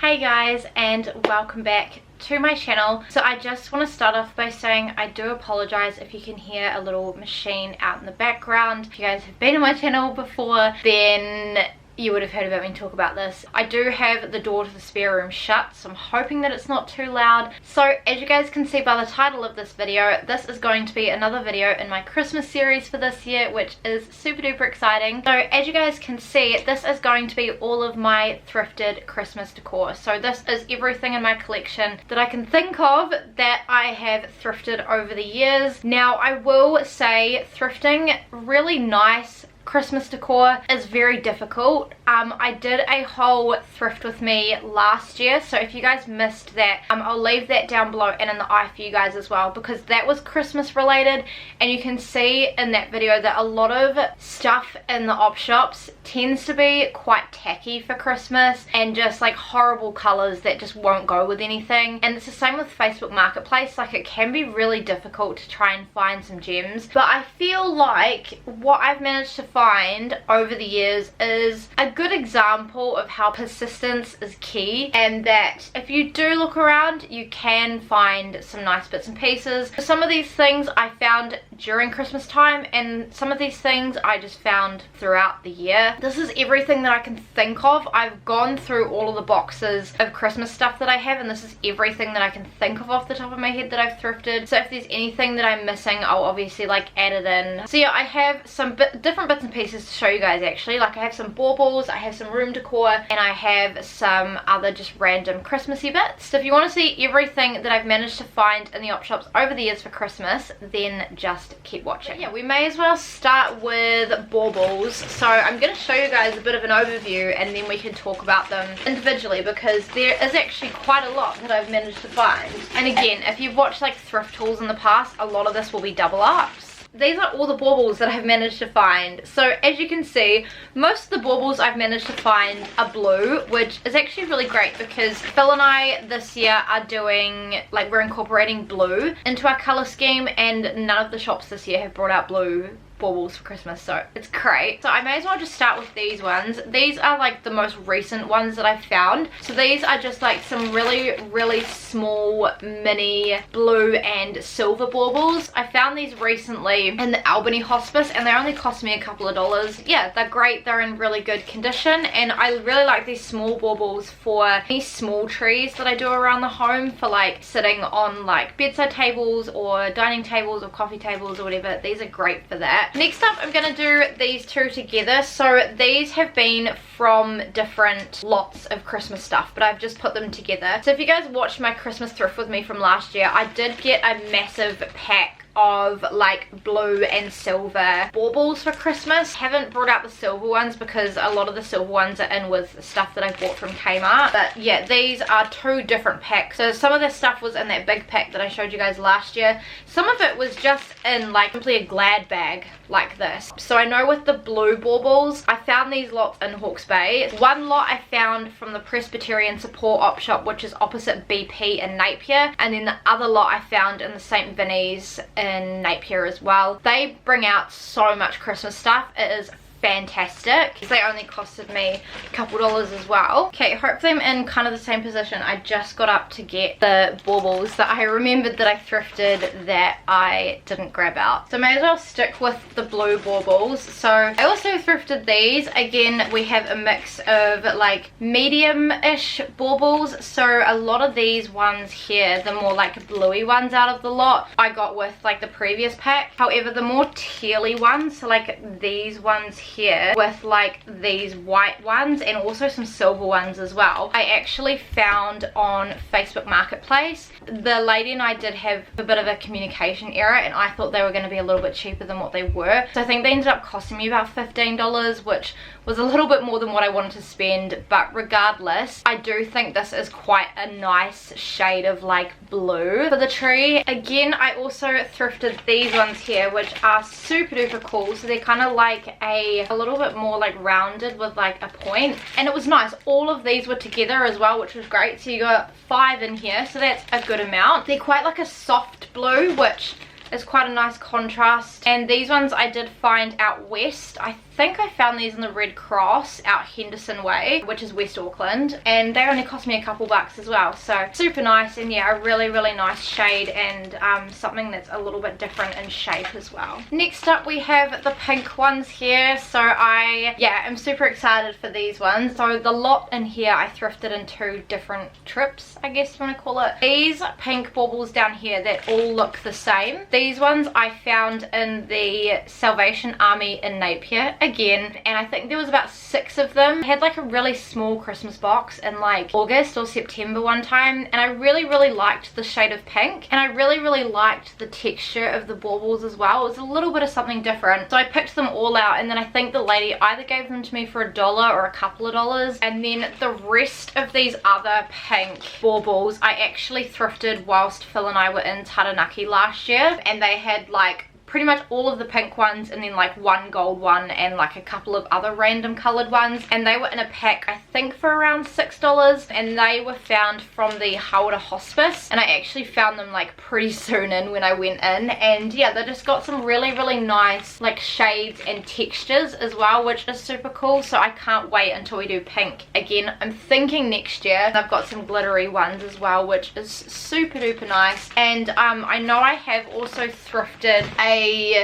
Hey guys, and welcome back to my channel. So I just want to start off by saying I do apologize if you can hear a little machine out in the background. If you guys have been on my channel before, then you would have heard about me talk about this. I do have the door to the spare room shut, so I'm hoping that it's not too loud. So as you guys can see by the title of this video, this is going to be another video in my Christmas series for this year, which is super duper exciting. So as you guys can see, this is going to be all of my thrifted Christmas decor. So this is everything in my collection that I can think of that I have thrifted over the years. Now I will say thrifting really nice Christmas decor is very difficult. I did a whole thrift with me last year, so if you guys missed that, I'll leave that down below and in the eye for you guys as well, because that was Christmas related, and you can see in that video that a lot of stuff in the op shops tends to be quite tacky for Christmas and just like horrible colors that just won't go with anything. And it's the same with Facebook Marketplace, like it can be really difficult to try and find some gems, but I feel like what I've managed to find over the years is a good example of how persistence is key, and that if you do look around you can find some nice bits and pieces. Some of these things I found during Christmas time, and some of these things I just found throughout the year. This is everything that I can think of. I've gone through all of the boxes of Christmas stuff that I have, and this is everything that I can think of off the top of my head that I've thrifted. So if there's anything that I'm missing, I'll obviously like add it in. So yeah, I have some different bits and pieces to show you guys actually. Like I have some baubles, I have some room decor, and I have some other just random Christmassy bits. So if you want to see everything that I've managed to find in the op shops over the years for Christmas, then just keep watching. But yeah, we may as well start with baubles. So I'm going to show you guys a bit of an overview and then we can talk about them individually, because there is actually quite a lot that I've managed to find. And again, if you've watched like thrift hauls in the past, a lot of this will be double ups. These are all the baubles that I've managed to find. So as you can see, most of the baubles I've managed to find are blue, which is actually really great because Phil and I this year are doing, like, we're incorporating blue into our color scheme, and none of the shops this year have brought out blue baubles for Christmas, so it's great. So I may as well just start with these ones. These are like the most recent ones that I've found. So these are just like some really small mini blue and silver baubles. I found these recently in the Albany hospice and they only cost me a couple of dollars. Yeah, they're great, they're in really good condition, and I really like these small baubles for these small trees that I do around the home, for like sitting on like bedside tables or dining tables or coffee tables or whatever. These are great for that. Next up, I'm going to do these two together. So these have been from different lots of Christmas stuff, but I've just put them together. So if you guys watched my Christmas thrift with me from last year, I did get a massive pack of like blue and silver baubles for Christmas. Haven't brought out the silver ones because a lot of the silver ones are in with stuff that I bought from Kmart. But yeah, these are two different packs. So some of this stuff was in that big pack that I showed you guys last year. Some of it was just in like simply a Glad bag like this. So I know with the blue baubles, I found these lots in Hawke's Bay. One lot I found from the Presbyterian Support op shop, which is opposite BP in Napier, and then the other lot I found in the St. Vinny's in Napier as well. They bring out so much Christmas stuff. It is fantastic. They only costed me a couple dollars as well. Okay, hopefully I'm in kind of the same position. I just got up to get the baubles that I remembered that I thrifted that I didn't grab out. So I may as well stick with the blue baubles. So I also thrifted these. Again, we have a mix of like medium-ish baubles. So a lot of these ones here, the more like bluey ones out of the lot, I got with like the previous pack. However, the more tealy ones, so like these ones here with like these white ones and also some silver ones as well, I actually found on Facebook Marketplace. The lady and I did have a bit of a communication error, and I thought they were going to be a little bit cheaper than what they were. So I think they ended up costing me about $15, which was a little bit more than what I wanted to spend. But regardless, I do think this is quite a nice shade of like blue for the tree. Again, I also thrifted these ones here, which are super duper cool. So they're kind of like a little bit more like rounded with like a point, and it was nice. All of these were together as well, which was great. So you got 5 in here, so that's a good amount. They're quite like a soft blue, which is quite a nice contrast. And these ones I did find out west. I think I found these in the Red Cross out Henderson Way, which is West Auckland, and they only cost me a couple bucks as well, so super nice. And yeah, a really nice shade, and something that's a little bit different in shape as well. Next up we have the pink ones here. So I'm super excited for these ones. So the lot in here I thrifted in 2 different trips, I guess you want to call it. These pink baubles down here that all look the same, these ones I found in the Salvation Army in Napier again, and I think there was about 6 of them. I had like a really small Christmas box in like August or September one time, and I really liked the shade of pink, and I really liked the texture of the baubles as well. It was a little bit of something different, so I picked them all out, and then I think the lady either gave them to me for $1 or a couple of dollars. And then the rest of these other pink baubles I actually thrifted whilst Phil and I were in Taranaki last year, and they had like pretty much all of the pink ones and then like 1 gold one and like a couple of other random colored ones, and they were in a pack I think for around $6, and they were found from the Hawera Hospice, and I actually found them like pretty soon in when I went in. And yeah, they just got some really nice like shades and textures as well, which is super cool. So I can't wait until we do pink again. I'm thinking next year. I've got some glittery ones as well, which is super duper nice. And I know I have also thrifted a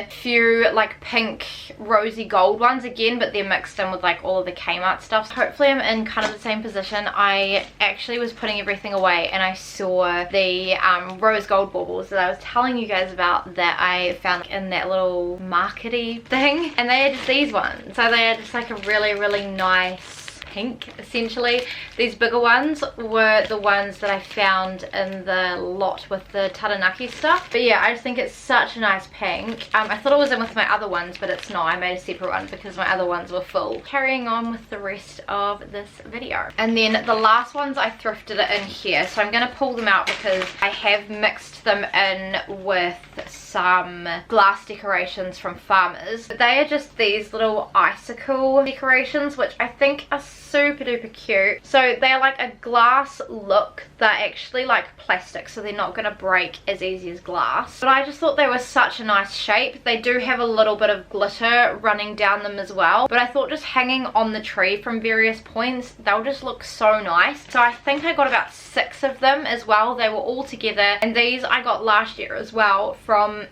few like pink rosy gold ones again, but they're mixed in with like all of the Kmart stuff. Hopefully I'm in kind of the same position. I actually was putting everything away and I saw the rose gold baubles that I was telling you guys about that I found in that little markety thing, and they are just these ones. So they are just like a really nice pink essentially. These bigger ones were the ones that I found in the lot with the Taranaki stuff, but yeah, I just think it's such a nice pink. I thought it was in with my other ones, but it's not. I made a separate one because my other ones were full. Carrying on with the rest of this video, and then the last ones I thrifted it in here, so I'm going to pull them out because I have mixed them in with some glass decorations from Farmers. But they are just these little icicle decorations, which I think are super duper cute. So they're like a glass look. They're actually like plastic, so they're not going to break as easy as glass, but I just thought they were such a nice shape. They do have a little bit of glitter running down them as well, but I thought just hanging on the tree from various points, they'll just look so nice. So I think I got about 6 of them as well. They were all together, and these I got last year as well from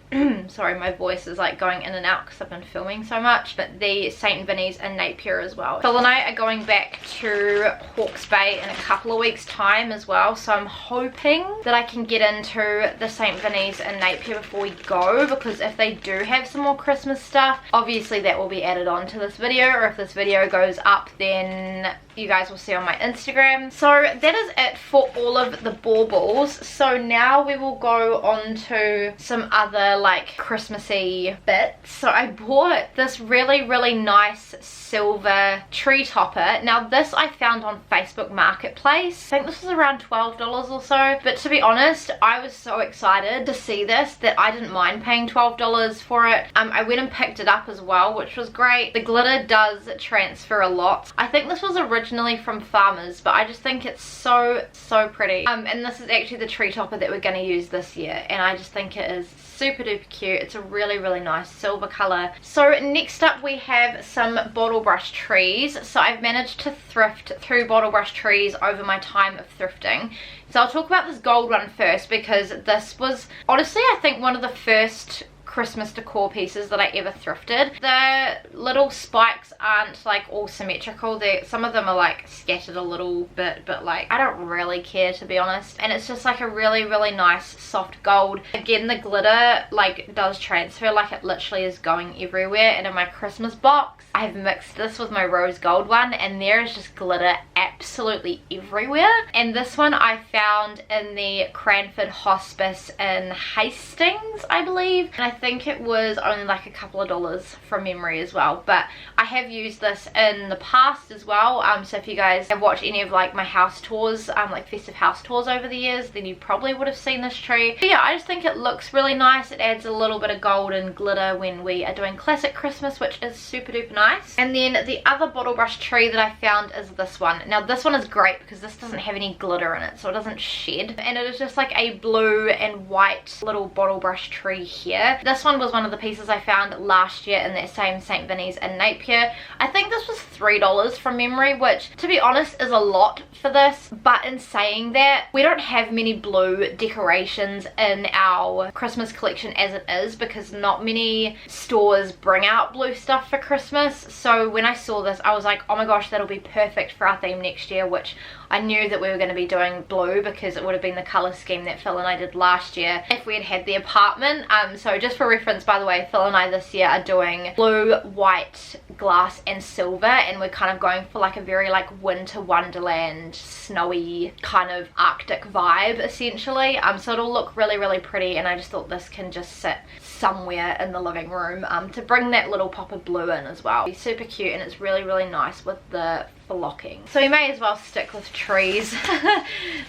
sorry, my voice is like going in and out because I've been filming so much, but the St. Vinny's in Napier as well. Phil and I are going back to Hawke's Bay in a couple of weeks time as well, so I'm hoping that I can get into the St. Vinny's in Napier before we go, because if they do have some more Christmas stuff, obviously that will be added on to this video, or if this video goes up then you guys will see on my Instagram. So that is it for all of the baubles. So now we will go on to some other like Christmassy bits. So I bought this really nice silver tree topper. Now this I found on Facebook Marketplace. I think this was around $12 or so, but to be honest I was so excited to see this that I didn't mind paying $12 for it. I went and picked it up as well, which was great. The glitter does transfer a lot. I think this was originally from Farmers, but I just think it's so pretty. And this is actually the tree topper that we're going to use this year, and I just think it is super duper cute. It's a really nice silver color. So next up we have some bottle brush trees. So I've managed to thrift 2 bottle brush trees over my time of thrifting. So I'll talk about this gold one first, because this was honestly I think one of the first Christmas decor pieces that I ever thrifted. The little spikes aren't like all symmetrical. Some of them are like scattered a little bit, but like I don't really care, to be honest. And it's just like a really nice soft gold. Again, the glitter like does transfer, like it literally is going everywhere. And in my Christmas box I've mixed this with my rose gold one, and there is just glitter absolutely everywhere. And this one I found in the Cranford Hospice in Hastings, I believe, and I think it was only like a couple of dollars from memory as well. But I have used this in the past as well. So if you guys have watched any of like my house tours, like festive house tours over the years, then you probably would have seen this tree. But yeah, I just think it looks really nice. It adds a little bit of gold and glitter when we are doing classic Christmas, which is super duper nice. And then the other bottle brush tree that I found is this one. Now this one is great because this doesn't have any glitter in it, so it doesn't shed, and it is just like a blue and white little bottle brush tree here. this one was one of the pieces I found last year in that same St. Vinny's in Napier. I think this was $3 from memory, which to be honest is a lot for this, but in saying that, we don't have many blue decorations in our Christmas collection as it is, because not many stores bring out blue stuff for Christmas. So when I saw this, I was like, oh my gosh, that'll be perfect for our theme next year, which I knew that we were going to be doing blue because it would have been the colour scheme that Phil and I did last year if we had the apartment. So just for reference, by the way, Phil and I this year are doing blue, white, glass and silver, and we're kind of going for like a very like winter wonderland, snowy kind of Arctic vibe essentially. So it'll look really, really pretty, and I just thought this can just sit somewhere in the living room to bring that little pop of blue in as well. It's super cute, and it's really, really nice with the flocking. So we may as well stick with trees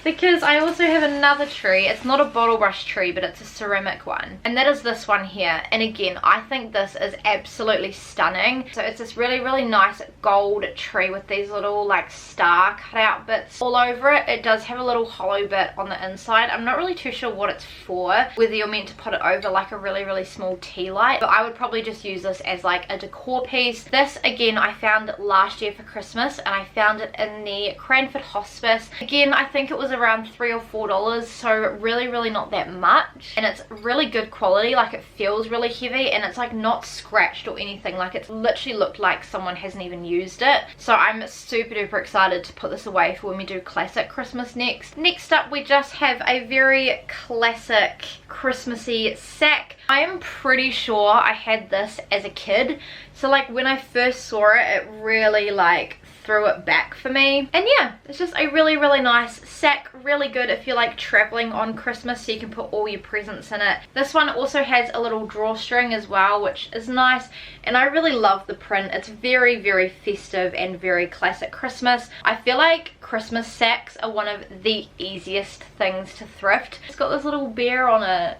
because I also have another tree. It's not a bottle brush tree, but it's a ceramic one, and that is this one here. And again, I think this is absolutely stunning. So it's this really, really nice gold tree with these little like star cut out bits all over it. It does have a little hollow bit on the inside. I'm not really too sure what it's for, whether you're meant to put it over like a really, really small tea light, but I would probably just use this as like a decor piece. This again I found last year for Christmas, and I found it in the Cranford Hospice. Again, I think it was around $3 or $4, so really, really not that much, and it's really good quality. Like, it feels really heavy, and it's like not scratched or anything. Like, it's literally looked like someone hasn't even used it. So I'm super duper excited to put this away for when we do classic Christmas next. Next up, we just have a very classic Christmassy sack. I am pretty sure I had this as a kid, so like when I first saw it, it really like threw it back for me. And yeah, it's just a really, really nice sack. Really good if you're like traveling on Christmas, so you can put all your presents in it. This one also has a little drawstring as well, which is nice, and I really love the print. It's very, very festive and very classic Christmas. I feel like Christmas sacks are one of the easiest things to thrift. It's got this little bear on it.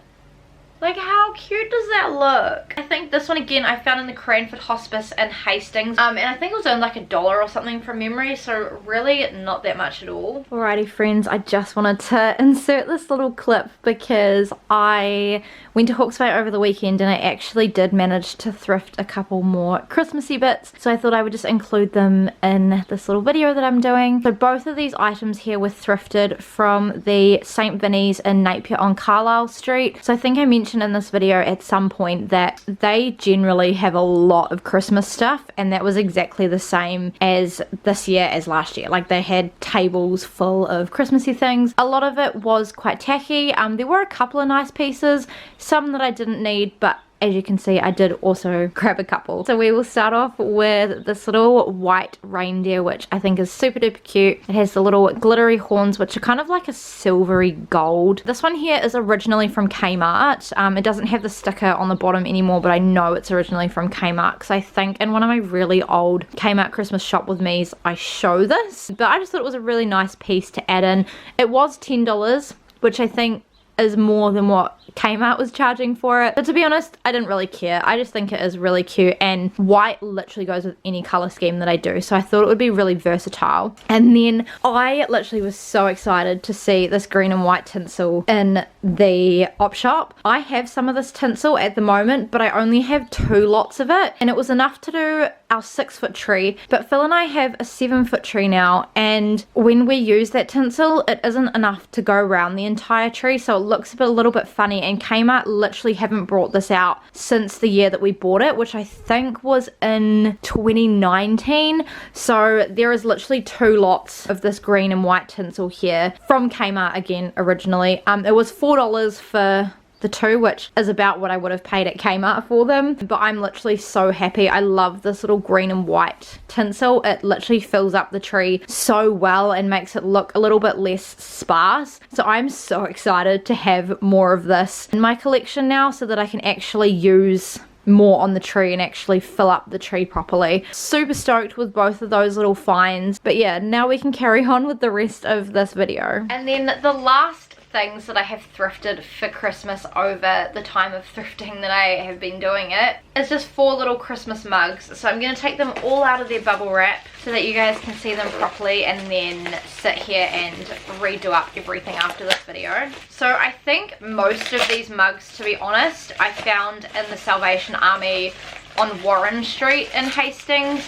Like, how cute does that look? I think this one again I found in the Cranford Hospice in Hastings, and I think it was only like $1 or something from memory, so really not that much at all. Alrighty friends, I just wanted to insert this little clip because I went to Hawke's Bay over the weekend and I actually did manage to thrift a couple more Christmassy bits, so I thought I would just include them in this little video that I'm doing. So both of these items here were thrifted from the St. Vinny's in Napier on Carlisle Street. So I think I mentioned in this video at some point that they generally have a lot of Christmas stuff, and that was exactly the same as this year as last year. Like, they had tables full of Christmassy things. A lot of it was quite tacky. There were a couple of nice pieces, some that I didn't need, but as you can see, I did also grab a couple. So we will start off with this little white reindeer, which I think is super duper cute. It has the little glittery horns, which are kind of like a silvery gold. This one here is originally from Kmart. It doesn't have the sticker on the bottom anymore, but I know it's originally from Kmart because I think in one of my really old Kmart Christmas shop with me's I show this. But I just thought it was a really nice piece to add in. It was $10, which I think is more than what Kmart was charging for it, but to be honest, I didn't really care. I just think it is really cute, and white literally goes with any color scheme that I do, so I thought it would be really versatile. And then I literally was so excited to see this green and white tinsel in the op shop. I have some of this tinsel at the moment, but I only have 2 lots of it, and it was enough to do our 6-foot tree, but Phil and I have a 7-foot tree now, and when we use that tinsel, it isn't enough to go around the entire tree, so it looks a little bit funny, and Kmart literally haven't brought this out since the year that we bought it, which I think was in 2019. So there is literally 2 lots of this green and white tinsel here from Kmart again originally. It was $4 for the 2, which is about what I would have paid at Kmart for them, but I'm literally so happy. I love this little green and white tinsel. It literally fills up the tree so well and makes it look a little bit less sparse. So I'm so excited to have more of this in my collection now so that I can actually use more on the tree and actually fill up the tree properly. Super stoked with both of those little finds. But yeah, now we can carry on with the rest of this video. And then the last things that I have thrifted for Christmas over the time of thrifting that I have been doing it. It's just 4 little Christmas mugs, so I'm going to take them all out of their bubble wrap so that you guys can see them properly, and then sit here and redo up everything after this video. So I think most of these mugs, to be honest, I found in the Salvation Army on Warren Street in Hastings.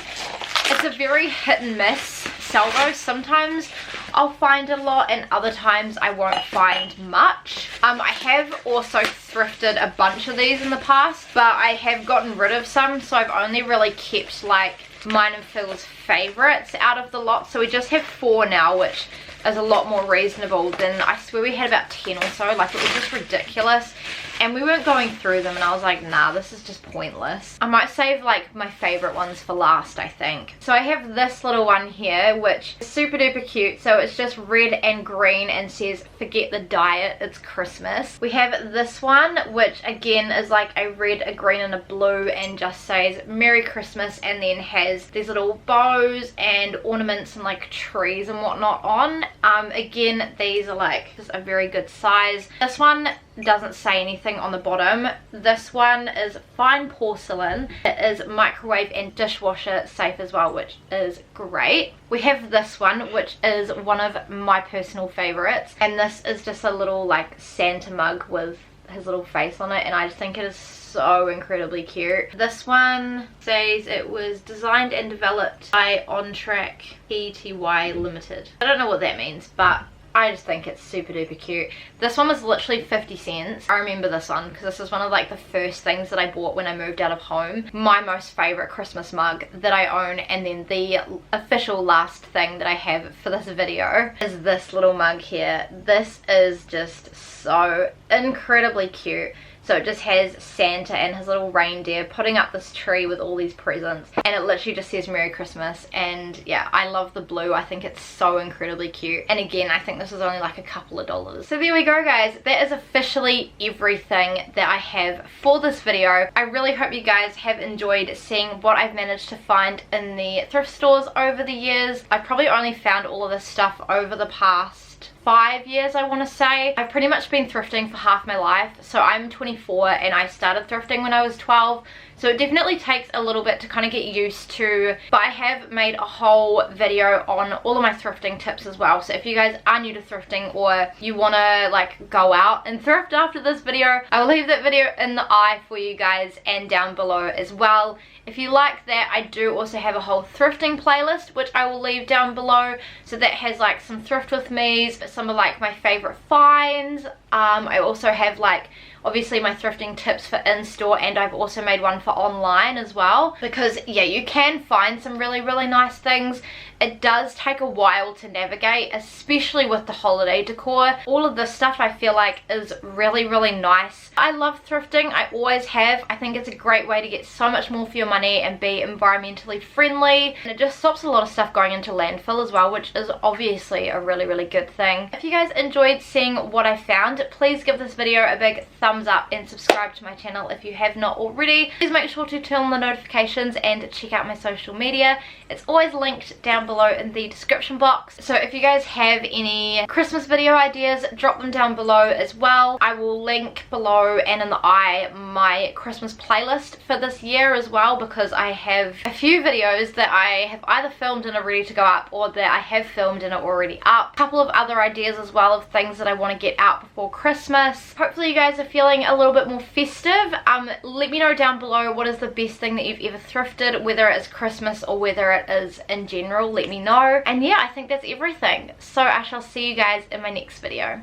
It's a very hit and miss sell though. Sometimes I'll find a lot and other times I won't find much. I have also thrifted a bunch of these in the past, but I have gotten rid of some, so I've only really kept like mine and Phil's favorites out of the lot. So we just have 4 now, which is a lot more reasonable than, I swear we had about 10 or so. Like, it was just ridiculous, and we weren't going through them, and I was like, nah, this is just pointless. I might save like my favorite ones for last, I think. So I have this little one here, which is super duper cute. So it's just red and green and says forget the diet, it's Christmas. We have this one, which again is like a red, a green and a blue, and just says Merry Christmas, and then has these little bows and ornaments and like trees and whatnot on. Again, these are like just a very good size. This one doesn't say anything on the bottom. This one is fine porcelain. It is microwave and dishwasher safe as well, which is great. We have this one, which is one of my personal favorites, and this is just a little like Santa mug with his little face on it, and I just think it is so incredibly cute. This one says it was designed and developed by On Track Pty Limited. I don't know what that means, but I just think it's super duper cute. This one was literally 50 cents. I remember this one because this was one of like the first things that I bought when I moved out of home. My most favorite Christmas mug that I own, and then the official last thing that I have for this video is this little mug here. This is just so incredibly cute. So it just has Santa and his little reindeer putting up this tree with all these presents, and it literally just says Merry Christmas. And yeah, I love the blue. I think it's so incredibly cute, and again, I think this is only like a couple of dollars. So there we go, guys. That is officially everything that I have for this video. I really hope you guys have enjoyed seeing what I've managed to find in the thrift stores over the years. I've probably only found all of this stuff over the past 5 years, I want to say. I've pretty much been thrifting for half my life. So I'm 24 and I started thrifting when I was 12. So it definitely takes a little bit to kind of get used to, but I have made a whole video on all of my thrifting tips as well. So if you guys are new to thrifting, or you want to like go out and thrift after this video, I will leave that video in the eye for you guys and down below as well. If you like that, I do also have a whole thrifting playlist, which I will leave down below. So that has like some thrift with me's, some of like my favorite finds. I also have like obviously my thrifting tips for in-store, and I've also made one for online as well, because yeah, you can find some really nice things. It does take a while to navigate, especially with the holiday decor. All of this stuff I feel like is really nice. I love thrifting, I always have. I think it's a great way to get so much more for your money and be environmentally friendly, and it just stops a lot of stuff going into landfill as well, which is obviously a really good thing. If you guys enjoyed seeing what I found, please give this video a big thumbs up and subscribe to my channel if you have not already. Please make sure to turn on the notifications and check out my social media. It's always linked down below in the description box. So if you guys have any Christmas video ideas, drop them down below as well. I will link below and in the eye my Christmas playlist for this year as well, because I have a few videos that I have either filmed and are ready to go up, or that I have filmed and are already up. A couple of other ideas as well of things that I want to get out before Christmas. Hopefully you guys are feeling a little bit more festive. Let me know down below what is the best thing that you've ever thrifted, whether it's Christmas or whether it is in general. Let me know. And yeah, I think that's everything. So I shall see you guys in my next video.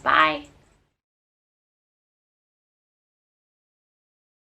Bye.